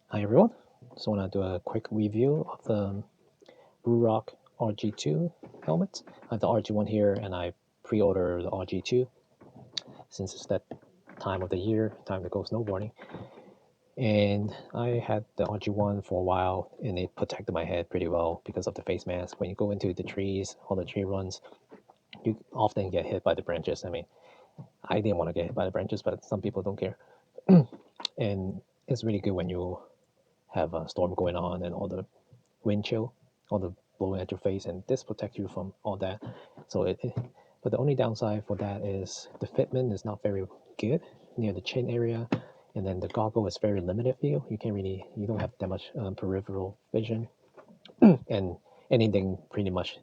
Hi everyone, just want to do a quick review of the Ruroc RG2 helmet. I have the RG1 here and I pre-ordered the RG2 since it's that time of the year, time to go snowboarding. And I had the RG1 for a while and it protected my head pretty well because of the face mask. When you go into the trees, all the tree runs, you often get hit by the branches. I mean, I didn't want to get hit by the branches, but some people don't care. And it's really good when you have a storm going on and all the wind chill, all the blowing at your face, and this protects you from all that. So but the only downside for that is the fitment is not very good near the chin area, and then the goggle is very limited view. You don't have that much peripheral vision, and anything pretty much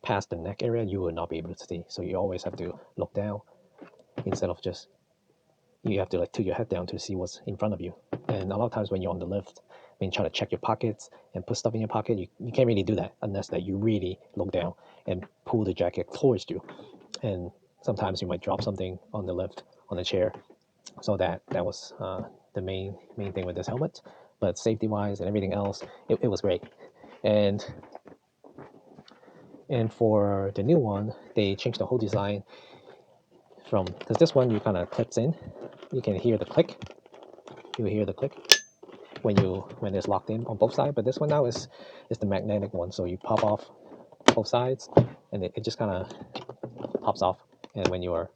past the neck area you will not be able to see. So you always have to look down instead of just you have to like tilt your head down to see what's in front of you. And a lot of times when you're on the lift, when you try to check your pockets and put stuff in your pocket, you can't really do that unless that you really look down and pull the jacket towards you. And sometimes you might drop something on the lift on the chair. So that was the main thing with this helmet. But safety wise and everything else, it was great. And for the new one, they changed the whole design from because this one you kind of clips in. You can hear the click. You hear the click when it's locked in on both sides. But this one now is the magnetic one, so you pop off both sides, and it just kind of pops off. And when you are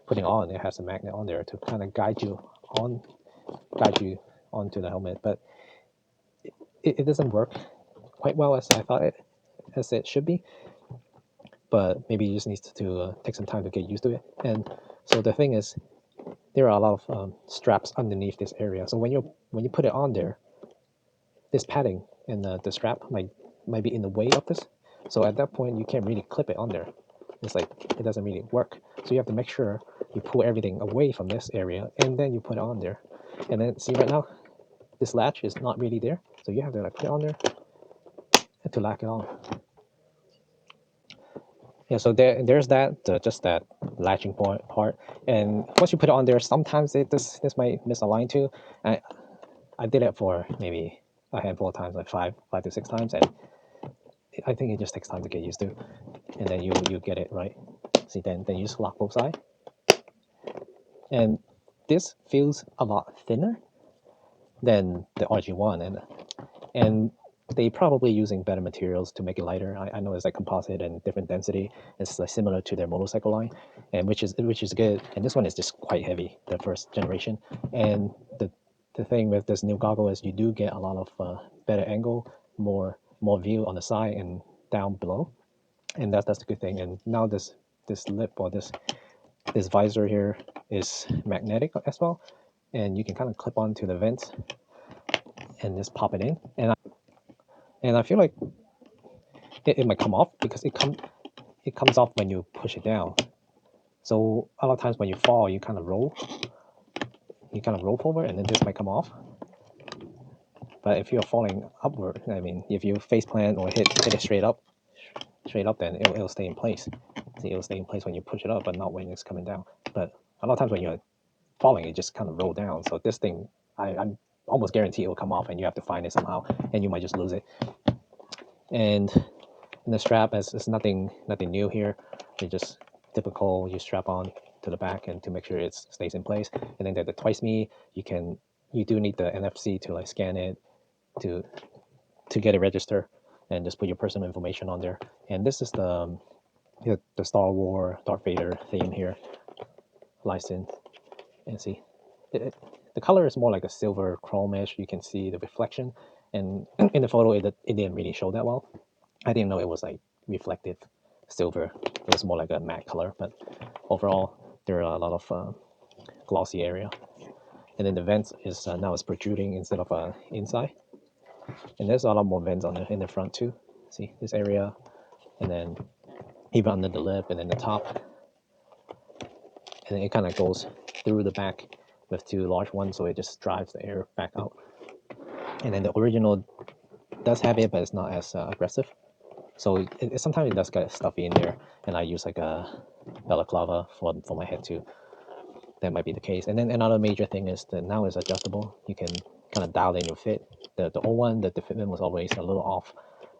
putting on, it has a magnet on there to kind of guide you onto the helmet. But it doesn't work quite well as I thought as it should be. But maybe you just need to take some time to get used to it. And so the thing is, there are a lot of straps underneath this area. So when you put it on there, this padding and the strap might be in the way of this. So at that point, you can't really clip it on there. It's like it doesn't really work. So you have to make sure you pull everything away from this area and then you put it on there. And then see right now, this latch is not really there. So you have to like put it on there and to lock it on. Yeah, so there's that just that latching part, and once you put it on there, sometimes this might misalign too. I did it for maybe a handful of times, like five to six times, and I think it just takes time to get used to, and then you get it right. See, then you just lock both sides, and this feels a lot thinner than the RG1, and they probably using better materials to make it lighter. I know it's like composite and different density. It's like similar to their motorcycle line, and which is good. And this one is just quite heavy, the first generation. And the thing with this new goggle is you do get a lot of better angle, more view on the side and down below, and that's the good thing. And now this lip or this visor here is magnetic as well, and you can kind of clip onto the vents and just pop it in. And I feel like it might come off because it comes off when you push it down. So a lot of times when you fall, you kind of roll forward, and then this might come off. But if you're falling upward, I mean, if you face plant or hit it straight up, then it'll stay in place. See, it'll stay in place when you push it up, but not when it's coming down. But a lot of times when you're falling, it just kind of roll down. So this thing, I'm almost guarantee it will come off, and you have to find it somehow, and you might just lose it. And the strap is nothing new here. It's just typical. You strap on to the back and to make sure it stays in place. And then the twice me, you do need the NFC to like scan it to get it register and just put your personal information on there. And this is the Star Wars Darth Vader theme here, license. And see, the color is more like a silver chromish. You can see the reflection, and in the photo it didn't really show that well. I didn't know it was like reflective silver. It was more like a matte color, but overall there are a lot of glossy area. And then the vents is now it's protruding instead of inside. And there's a lot more vents in the front too. See this area, and then even under the lip, and then the top, and then it kind of goes through the back with two large ones, so it just drives the air back out. And then the original does have it, but it's not as aggressive. So sometimes it does get stuffy in there, and I use like a balaclava for my head too. That might be the case. And then another major thing is that now it's adjustable. You can kind of dial in your fit. The old one, the fitment was always a little off,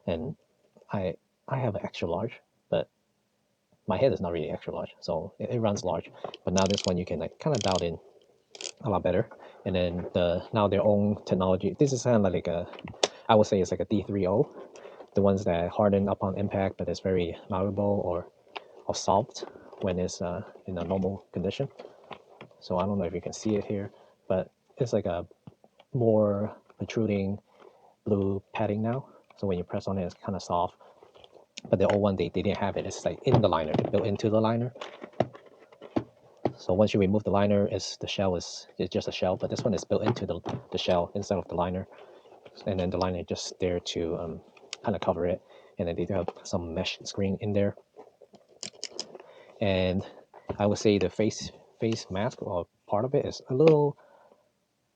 and I have an extra large, but my head is not really extra large, so it runs large. But now this one you can like kind of dial in a lot better. And then now their own technology. This is kind of like I would say it's like a D3O, the ones that harden upon impact, but it's very malleable or soft when it's in a normal condition. So I don't know if you can see it here, but it's like a more protruding blue padding now. So when you press on it, it's kind of soft. But the old one, they didn't have it. It's like in the liner, built into the liner. So once you remove the liner, the shell is just a shell. But this one is built into the shell instead of the liner. And then the liner is just there to kind of cover it. And then they do have some mesh screen in there. And I would say the face mask or part of it is a little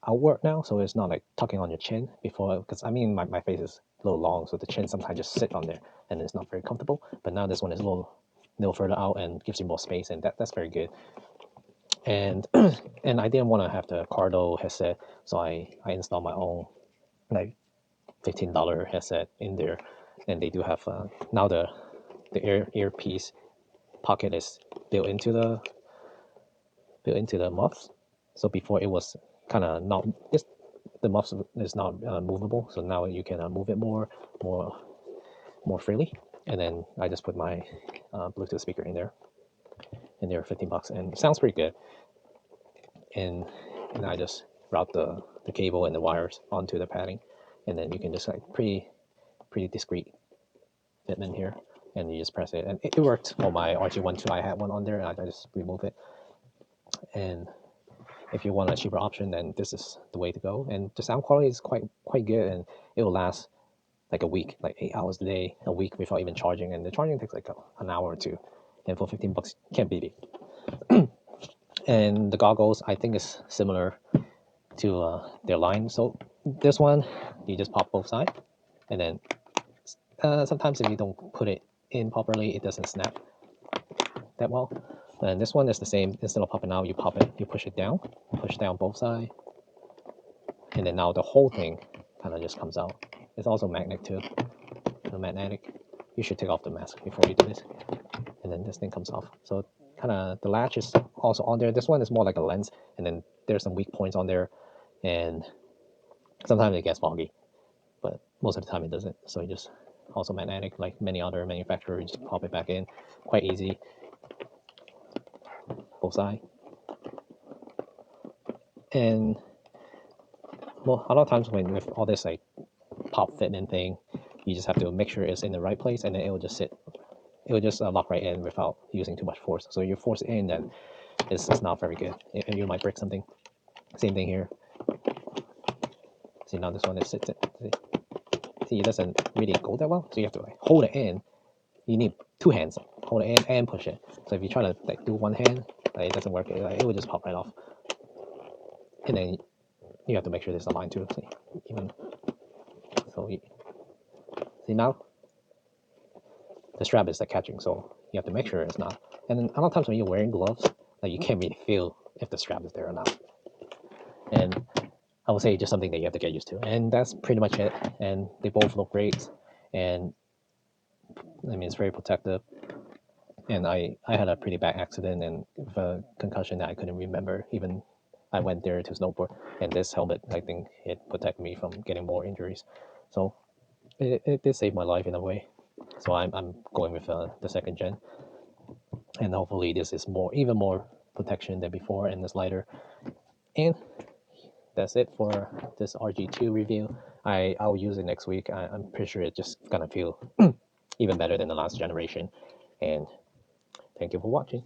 outward now, so it's not like tucking on your chin before, because I mean my face is a little long, so the chin sometimes just sit on there and it's not very comfortable. But now this one is a little further out and gives you more space, and that's very good. And and I didn't want to have the Cardo headset, so I installed my own like $15 headset in there. And they do have now the earpiece pocket is built into the muffs. So before it was kind of not, the muffs is not movable, so now you can move it more freely. And then I just put my Bluetooth speaker in there, and they're $15, and it sounds pretty good. And I just route the cable and the wires onto the padding, and then you can just like pretty discreet fitment here, and you just press it, and it worked for my RG1 too. I had one on there, and I just remove it. And if you want a cheaper option, then this is the way to go. And the sound quality is quite good, and it will last like a week, like 8 hours a day, a week without even charging. And the charging takes like an hour or two, and for $15, you can't beat it. And the goggles, I think, is similar to their line. So this one, you just pop both sides, and then sometimes if you don't put it in properly, it doesn't snap that well. And this one is the same. Instead of popping out, you pop it, you push down both sides, and then now the whole thing kind of just comes out. It's also magnetic too. Magnetic. You should take off the mask before you do this, and then this thing comes off. So kind of the latch is also on there. This one is more like a lens, and then there's some weak points on there, and sometimes it gets foggy, but most of the time it doesn't. So you just also magnetic, like many other manufacturers. You just pop it back in, quite easy. Both sides. And well, a lot of times with all this like pop fitment thing, you just have to make sure it's in the right place, and then it will just sit. It will just lock right in without using too much force. So you force it in, then it's not very good. You might break something. Same thing here. See, now this one is sits. See, it doesn't really go that well. So you have to like hold it in. You need two hands, hold it in and push it. So if you try to like do one hand, like, it doesn't work. It will just pop right off. And then you have to make sure there's a line too. See, even so, see now the strap is like catching, so you have to make sure it's not. And then a lot of times when you're wearing gloves, like you can't really feel if the strap is there or not. And I would say just something that you have to get used to. And that's pretty much it. And they both look great. And I mean, it's very protective. And I had a pretty bad accident and with a concussion that I couldn't remember. Even I went there to snowboard, and this helmet, I think, it protected me from getting more injuries. So it did save my life in a way. So I'm going with the second gen, and hopefully this is even more protection than before, and it's lighter. And that's it for this RG2 review. I'll use it next week. I'm pretty sure it's just gonna feel even better than the last generation. And thank you for watching.